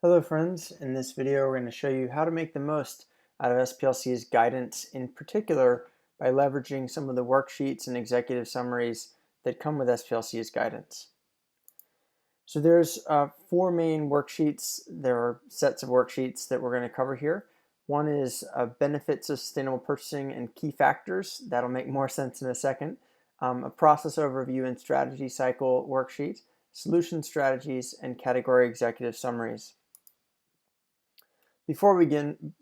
Hello friends, in this video we're going to show you how to make the most out of SPLC's guidance, in particular by leveraging some of the worksheets and executive summaries that come with SPLC's guidance. So there's four main worksheets. There are sets of worksheets that we're going to cover here. One is benefits of sustainable purchasing and key factors. That'll make more sense in a second. A process overview and strategy cycle worksheet, solution strategies, and category executive summaries. Before we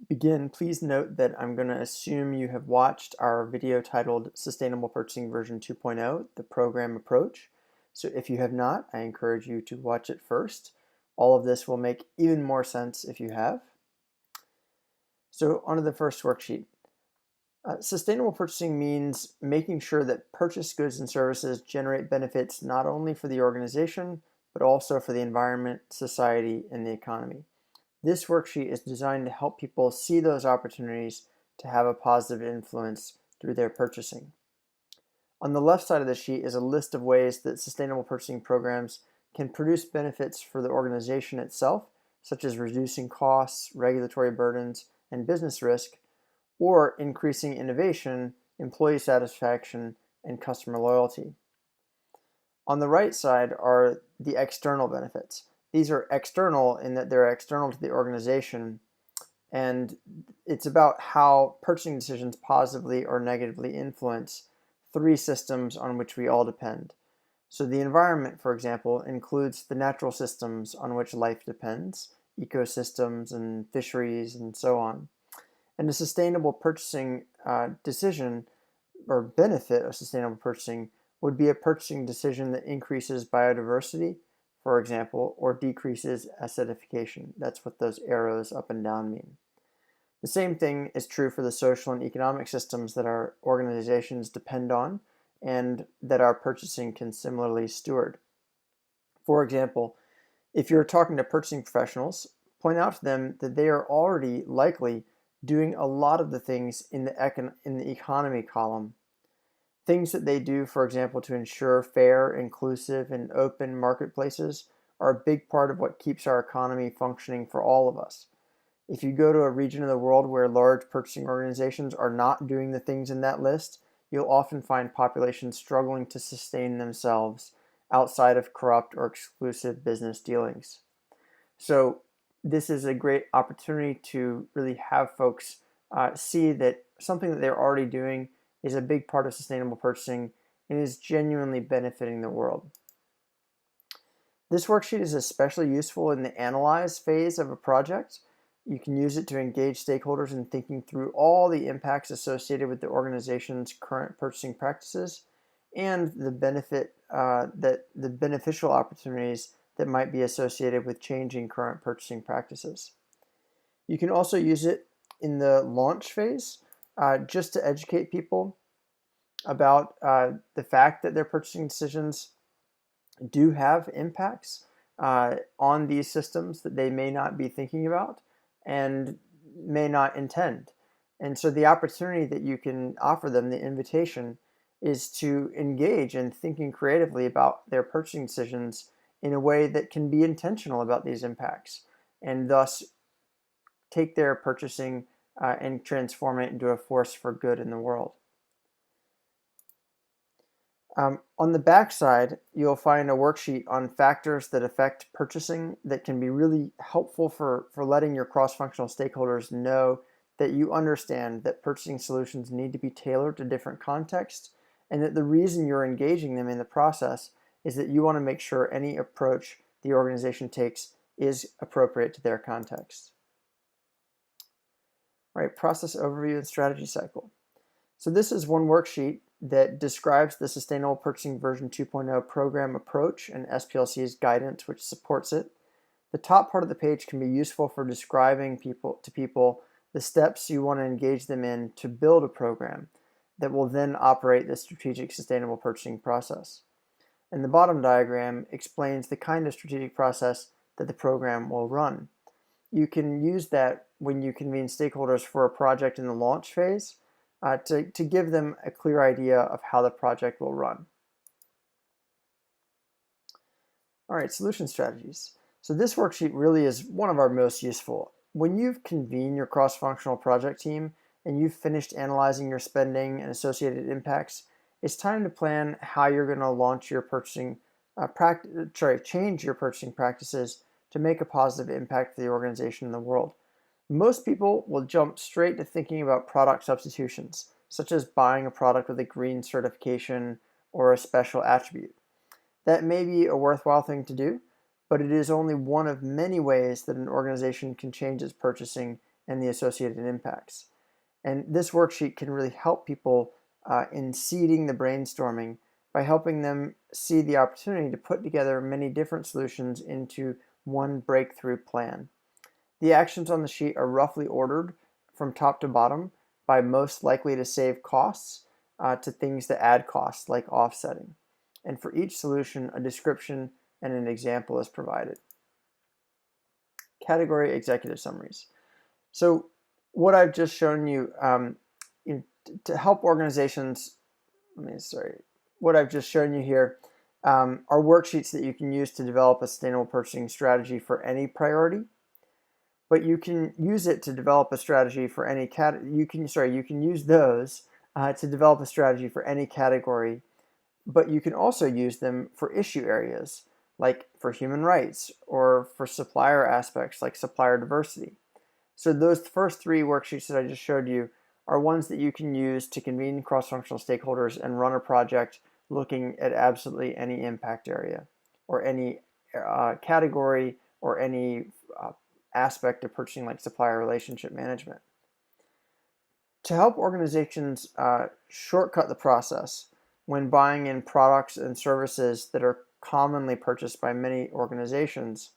begin, please note that I'm going to assume you have watched our video titled Sustainable Purchasing version 2.0, the program approach. So if you have not, I encourage you to watch it first. All of this will make even more sense if you have. So on to the first worksheet. Sustainable purchasing means making sure that purchased goods and services generate benefits not only for the organization, but also for the environment, society, and the economy. This worksheet is designed to help people see those opportunities to have a positive influence through their purchasing. On the left side of the sheet is a list of ways that sustainable purchasing programs can produce benefits for the organization itself, such as reducing costs, regulatory burdens, and business risk, or increasing innovation, employee satisfaction, and customer loyalty. On the right side are the external benefits. These are external in that they're external to the organization, and it's about how purchasing decisions positively or negatively influence three systems on which we all depend. So the environment, for example, includes the natural systems on which life depends, ecosystems and fisheries and so on. And a sustainable purchasing decision or benefit of sustainable purchasing would be a purchasing decision that increases biodiversity, for example, or decreases acidification. That's what those arrows up and down mean. The same thing is true for the social and economic systems that our organizations depend on and that our purchasing can similarly steward. For example, if you're talking to purchasing professionals, point out to them that they are already likely doing a lot of the things in the economy column. Things that they do, for example, to ensure fair, inclusive, and open marketplaces are a big part of what keeps our economy functioning for all of us. If you go to a region of the world where large purchasing organizations are not doing the things in that list, you'll often find populations struggling to sustain themselves outside of corrupt or exclusive business dealings. So this is a great opportunity to really have folks see that something that they're already doing is a big part of sustainable purchasing and is genuinely benefiting the world. This worksheet is especially useful in the analyze phase of a project. You can use it to engage stakeholders in thinking through all the impacts associated with the organization's current purchasing practices and the beneficial opportunities that might be associated with changing current purchasing practices. You can also use it in the launch phase, just to educate people about the fact that their purchasing decisions do have impacts on these systems that they may not be thinking about and may not intend. And so the opportunity that you can offer them, the invitation, is to engage in thinking creatively about their purchasing decisions in a way that can be intentional about these impacts and thus take their purchasing and transform it into a force for good in the world. On the back side, you'll find a worksheet on factors that affect purchasing that can be really helpful for letting your cross-functional stakeholders know that you understand that purchasing solutions need to be tailored to different contexts and that the reason you're engaging them in the process is that you want to make sure any approach the organization takes is appropriate to their context. All right, process overview and strategy cycle. So this is one worksheet that describes the Sustainable Purchasing version 2.0 program approach and SPLC's guidance, which supports it. The top part of the page can be useful for describing to people the steps you want to engage them in to build a program that will then operate the strategic sustainable purchasing process. And the bottom diagram explains the kind of strategic process that the program will run. You can use that when you convene stakeholders for a project in the launch phase to give them a clear idea of how the project will run. All right, solution strategies. So this worksheet really is one of our most useful. When you've convened your cross-functional project team and you've finished analyzing your spending and associated impacts, it's time to plan how you're going to launch your change your purchasing practices to make a positive impact for the organization and the world. Most people will jump straight to thinking about product substitutions, such as buying a product with a green certification or a special attribute. That may be a worthwhile thing to do, but it is only one of many ways that an organization can change its purchasing and the associated impacts. And this worksheet can really help people in seeding the brainstorming by helping them see the opportunity to put together many different solutions into one breakthrough plan. The actions on the sheet are roughly ordered from top to bottom by most likely to save costs to things that add costs, like offsetting. And for each solution, a description and an example is provided. Category executive summaries. So what I've just shown you, to help organizations, what I've just shown you here are worksheets that you can use to develop a sustainable purchasing strategy for any priority. But you can use it to develop a strategy for any you can use those to develop a strategy for any category, but you can also use them for issue areas, like for human rights, or for supplier aspects, like supplier diversity. So those first three worksheets that I just showed you are ones that you can use to convene cross-functional stakeholders and run a project looking at absolutely any impact area, or any category, or any aspect of purchasing, like supplier relationship management. To help organizations shortcut the process when buying in products and services that are commonly purchased by many organizations,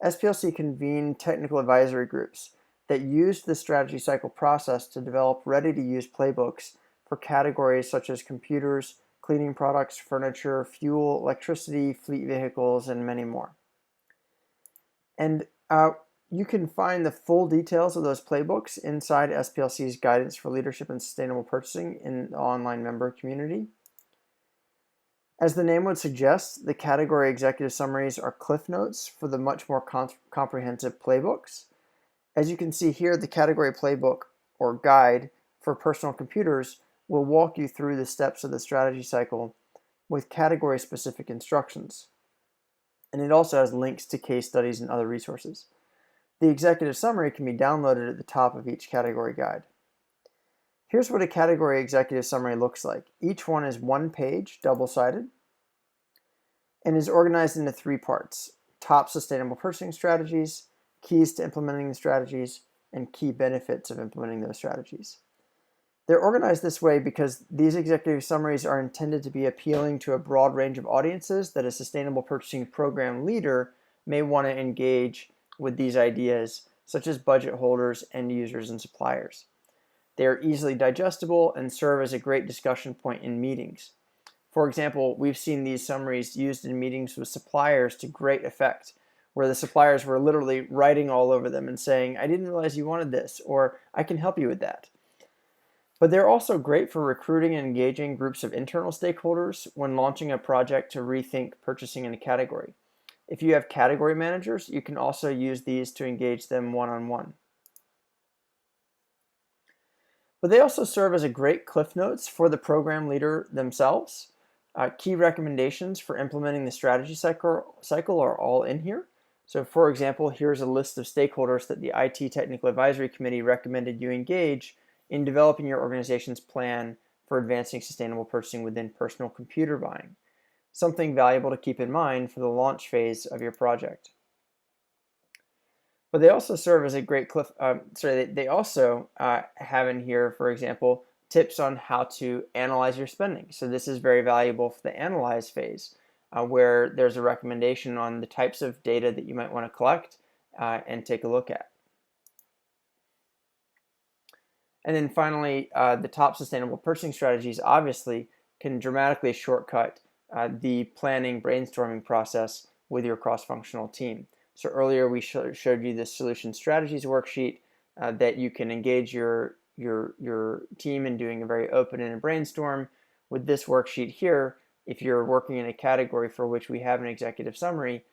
SPLC convened technical advisory groups that used the strategy cycle process to develop ready-to-use playbooks for categories such as computers, cleaning products, furniture, fuel, electricity, fleet vehicles, and many more. And you can find the full details of those playbooks inside SPLC's Guidance for Leadership and Sustainable Purchasing in the online member community. As the name would suggest, the category executive summaries are cliff notes for the much more comprehensive playbooks. As you can see here, the category playbook or guide for personal computers will walk you through the steps of the strategy cycle with category-specific instructions. And it also has links to case studies and other resources. The executive summary can be downloaded at the top of each category guide. Here's what a category executive summary looks like. Each one is one page, double-sided, and is organized into three parts: top sustainable purchasing strategies, keys to implementing the strategies, and key benefits of implementing those strategies. They're organized this way because these executive summaries are intended to be appealing to a broad range of audiences that a sustainable purchasing program leader may want to engage with these ideas, such as budget holders, end users, and suppliers. They are easily digestible and serve as a great discussion point in meetings. For example, we've seen these summaries used in meetings with suppliers to great effect, where the suppliers were literally writing all over them and saying, "I didn't realize you wanted this," or "I can help you with that." But they're also great for recruiting and engaging groups of internal stakeholders when launching a project to rethink purchasing in a category. If you have category managers, you can also use these to engage them one-on-one. But they also serve as a great cliff notes for the program leader themselves. Key recommendations for implementing the strategy cycle are all in here. So for example, here's a list of stakeholders that the IT Technical Advisory Committee recommended you engage in developing your organization's plan for advancing sustainable purchasing within personal computer buying. Something valuable to keep in mind for the launch phase of your project. But they also serve as a great they also have in here, for example, tips on how to analyze your spending. So this is very valuable for the analyze phase, where there's a recommendation on the types of data that you might want to collect and take a look at. And then finally, the top sustainable purchasing strategies obviously can dramatically shortcut the planning brainstorming process with your cross-functional team. So earlier we showed you the solution strategies worksheet that you can engage your team in doing a very open-ended brainstorm. With this worksheet here, if you're working in a category for which we have an executive summary,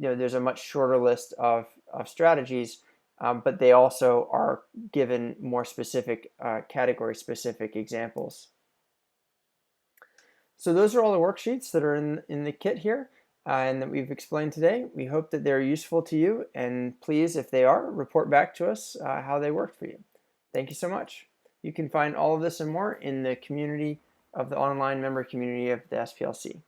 there's a much shorter list of strategies, but they also are given more specific category-specific examples. So those are all the worksheets that are in the kit here and that we've explained today. We hope that they're useful to you, and please, if they are, report back to us how they worked for you. Thank you so much. You can find all of this and more in the community of the online member community of the SPLC.